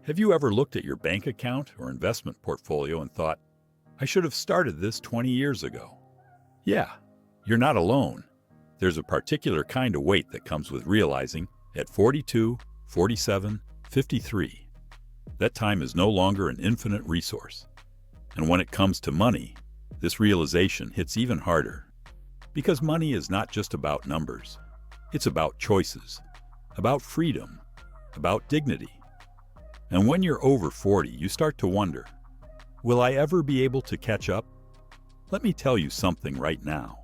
Have you ever looked at your bank account or investment portfolio and thought, I should have started this 20 years ago? Yeah, you're not alone. There's a particular kind of weight that comes with realizing at 42, 47, 53, that time is no longer an infinite resource. And when it comes to money, this realization hits even harder. Because money is not just about numbers. It's about choices, about freedom, about dignity. And when you're over 40, you start to wonder, will I ever be able to catch up? Let me tell you something right now.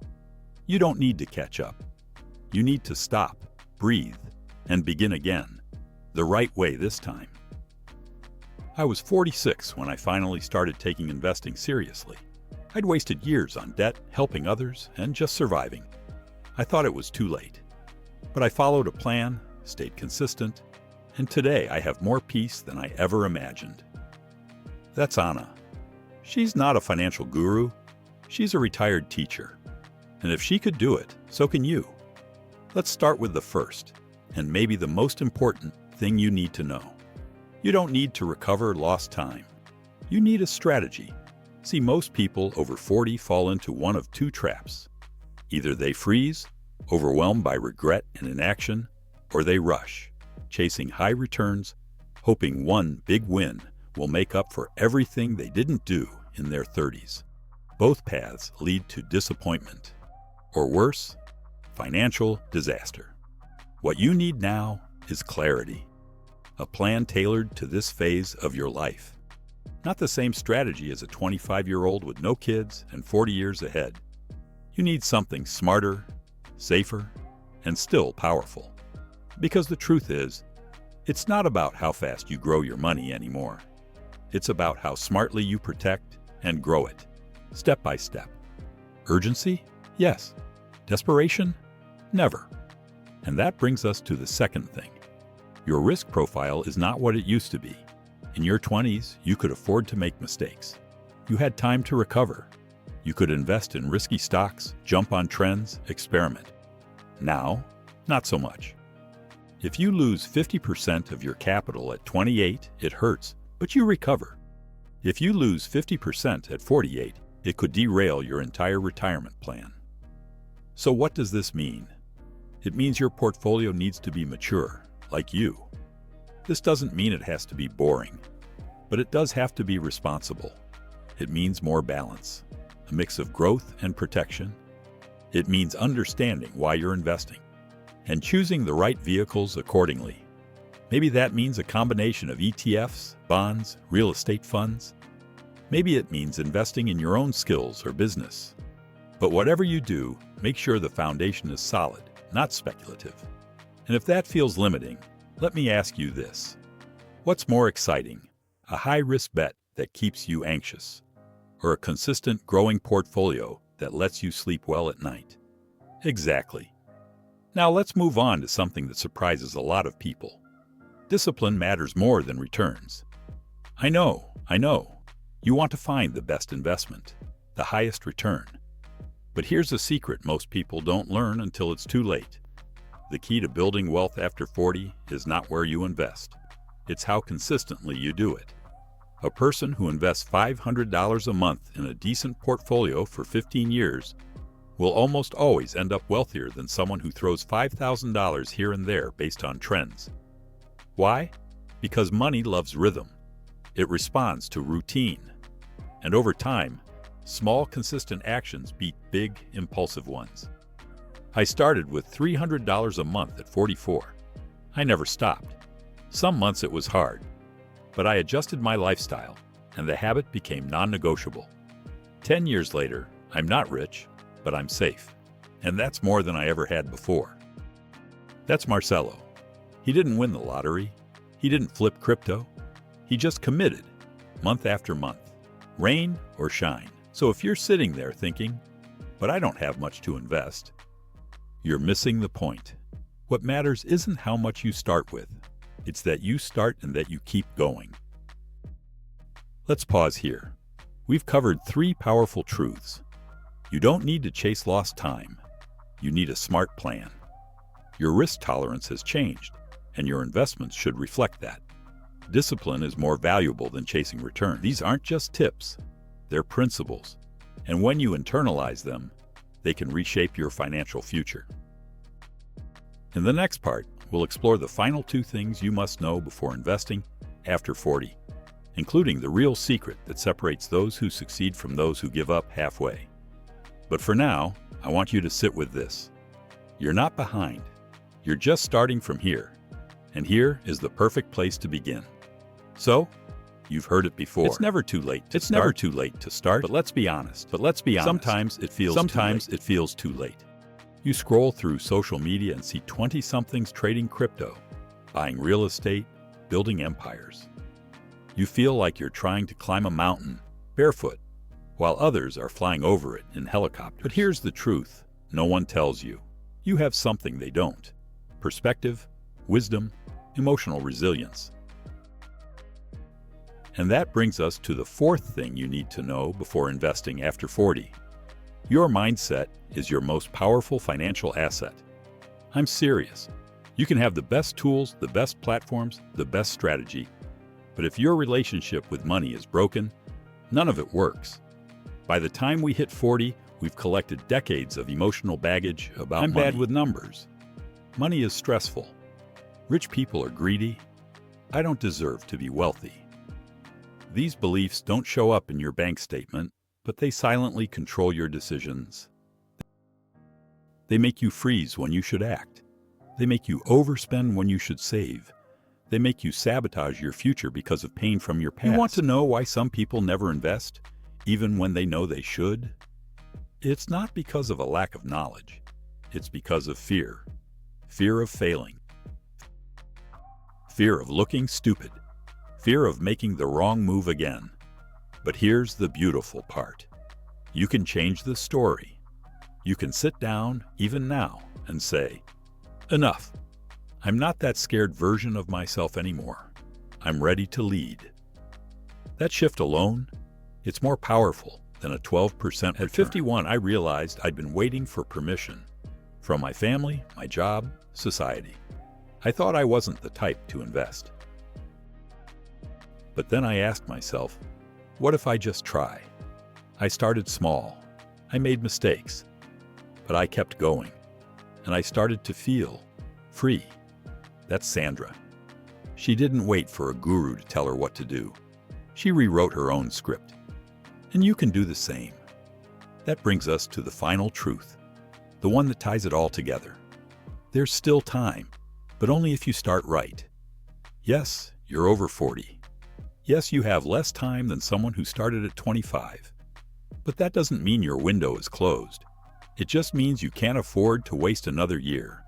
You don't need to catch up. You need to stop, breathe, and begin again, the right way this time. I was 46 when I finally started taking investing seriously. I'd wasted years on debt, helping others, and just surviving. I thought it was too late. But I followed a plan, stayed consistent, and today I have more peace than I ever imagined. That's Anna. She's not a financial guru. She's a retired teacher. And if she could do it, so can you. Let's start with the first, and maybe the most important thing you need to know. You don't need to recover lost time. You need a strategy. See, most people over 40 fall into one of two traps. Either they freeze, overwhelmed by regret and inaction, or they rush, chasing high returns, hoping one big win will make up for everything they didn't do in their 30s. Both paths lead to disappointment, or worse, financial disaster. What you need now is clarity, a plan tailored to this phase of your life. Not the same strategy as a 25-year-old with no kids and 40 years ahead. You need something smarter, safer, and still powerful. Because the truth is, it's not about how fast you grow your money anymore. It's about how smartly you protect and grow it, step by step. Urgency? Yes. Desperation? Never. And that brings us to the second thing. Your risk profile is not what it used to be. In your 20s, you could afford to make mistakes. You had time to recover. You could invest in risky stocks, jump on trends, experiment. Now, not so much. If you lose 50% of your capital at 28, it hurts, but you recover. If you lose 50% at 48, it could derail your entire retirement plan. So what does this mean? It means your portfolio needs to be mature, like you. This doesn't mean it has to be boring, but it does have to be responsible. It means more balance, a mix of growth and protection. It means understanding why you're investing and choosing the right vehicles accordingly. Maybe that means a combination of ETFs, bonds, real estate funds. Maybe it means investing in your own skills or business. But whatever you do, make sure the foundation is solid, not speculative. And if that feels limiting, let me ask you this. What's more exciting, a high-risk bet that keeps you anxious, or a consistent growing portfolio that lets you sleep well at night? Exactly. Now let's move on to something that surprises a lot of people. Discipline matters more than returns. I know. You want to find the best investment, the highest return. But here's a secret most people don't learn until it's too late. The key to building wealth after 40 is not where you invest. It's how consistently you do it. A person who invests $500 a month in a decent portfolio for 15 years will almost always end up wealthier than someone who throws $5,000 here and there based on trends. Why? Because money loves rhythm. It responds to routine. And over time, small, consistent actions beat big, impulsive ones. I started with $300 a month at 44. I never stopped. Some months it was hard, but I adjusted my lifestyle, and the habit became non-negotiable. 10 years later, I'm not rich, but I'm safe. And that's more than I ever had before. That's Marcelo. He didn't win the lottery. He didn't flip crypto. He just committed, month after month, rain or shine. So if you're sitting there thinking, but I don't have much to invest, you're missing the point. What matters isn't how much you start with. It's that you start and that you keep going. Let's pause here. We've covered 3 powerful truths. You don't need to chase lost time. You need a smart plan. Your risk tolerance has changed, and your investments should reflect that. Discipline is more valuable than chasing return. These aren't just tips, they're principles. And when you internalize them, they can reshape your financial future. In the next part, we'll explore the final 2 things you must know before investing after 40, including the real secret that separates those who succeed from those who give up halfway. But for now, I want you to sit with this. You're not behind. You're just starting from here. And here is the perfect place to begin. So, you've heard it before. It's never too late to start. But let's be honest. Sometimes it feels too late. You scroll through social media and see 20-somethings trading crypto, buying real estate, building empires. You feel like you're trying to climb a mountain, barefoot, while others are flying over it in helicopters. But here's the truth. No one tells you. You have something they don't. Perspective, wisdom, emotional resilience. And that brings us to the 4th thing you need to know before investing after 40. Your mindset is your most powerful financial asset. I'm serious. You can have the best tools, the best platforms, the best strategy, but if your relationship with money is broken, none of it works. By the time we hit 40, we've collected decades of emotional baggage about money. I'm bad with numbers. Money is stressful. Rich people are greedy. I don't deserve to be wealthy. These beliefs don't show up in your bank statement, but they silently control your decisions. They make you freeze when you should act. They make you overspend when you should save. They make you sabotage your future because of pain from your past. You want to know why some people never invest, even when they know they should? It's not because of a lack of knowledge. It's because of fear. Fear of failing. Fear of looking stupid. Fear of making the wrong move again. But here's the beautiful part. You can change the story. You can sit down, even now, and say, enough. I'm not that scared version of myself anymore. I'm ready to lead. That shift alone, it's more powerful than a 12% return. At 51, I realized I'd been waiting for permission from my family, my job, society. I thought I wasn't the type to invest. But then I asked myself, what if I just try? I started small. I made mistakes. But I kept going. And I started to feel free. That's Sandra. She didn't wait for a guru to tell her what to do. She rewrote her own script. And you can do the same. That brings us to the final truth, the one that ties it all together. There's still time, but only if you start right. Yes, you're over 40. Yes, you have less time than someone who started at 25. But that doesn't mean your window is closed. It just means you can't afford to waste another year.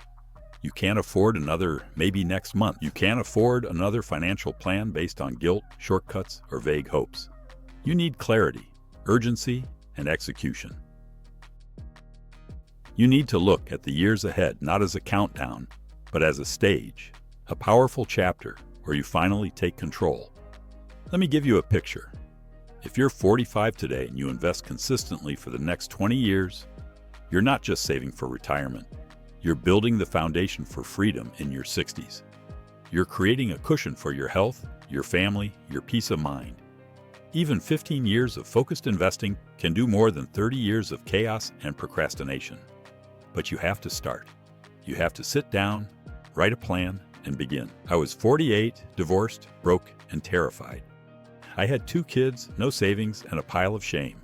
You can't afford another maybe next month. You can't afford another financial plan based on guilt, shortcuts, or vague hopes. You need clarity, urgency, and execution. You need to look at the years ahead not as a countdown, but as a stage, a powerful chapter where you finally take control. Let me give you a picture. If you're 45 today and you invest consistently for the next 20 years, you're not just saving for retirement. You're building the foundation for freedom in your 60s. You're creating a cushion for your health, your family, your peace of mind. Even 15 years of focused investing can do more than 30 years of chaos and procrastination. But you have to start. You have to sit down, write a plan, and begin. I was 48, divorced, broke, and terrified. I had 2 kids, no savings, and a pile of shame.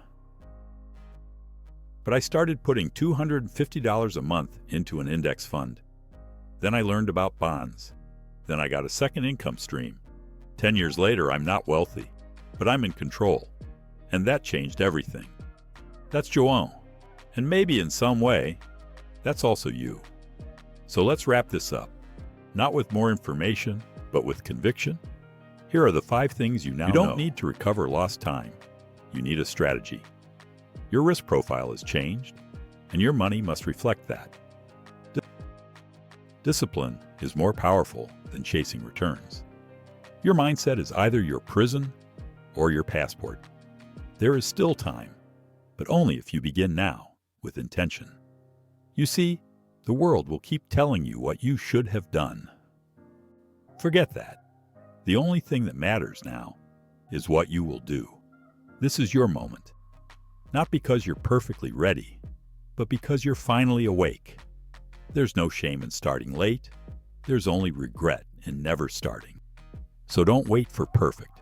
But I started putting $250 a month into an index fund. Then I learned about bonds. Then I got a second income stream. 10 years later, I'm not wealthy, but I'm in control. And that changed everything. That's João. And maybe in some way, that's also you. So let's wrap this up. Not with more information, but with conviction. Here are the 5 things you now know. You don't need to recover lost time. You need a strategy. Your risk profile has changed, and your money must reflect that. Discipline is more powerful than chasing returns. Your mindset is either your prison or your passport. There is still time, but only if you begin now with intention. You see, the world will keep telling you what you should have done. Forget that. The only thing that matters now is what you will do. This is your moment. Not because you're perfectly ready, but because you're finally awake. There's no shame in starting late. There's only regret in never starting. So don't wait for perfect.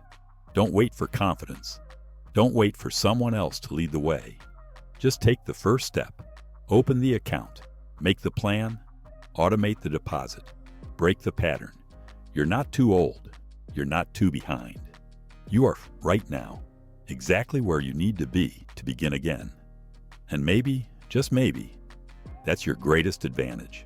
Don't wait for confidence. Don't wait for someone else to lead the way. Just take the first step. Open the account. Make the plan. Automate the deposit. Break the pattern. You're not too old. You're not too behind. You are right now exactly where you need to be to begin again. And maybe, just maybe, that's your greatest advantage.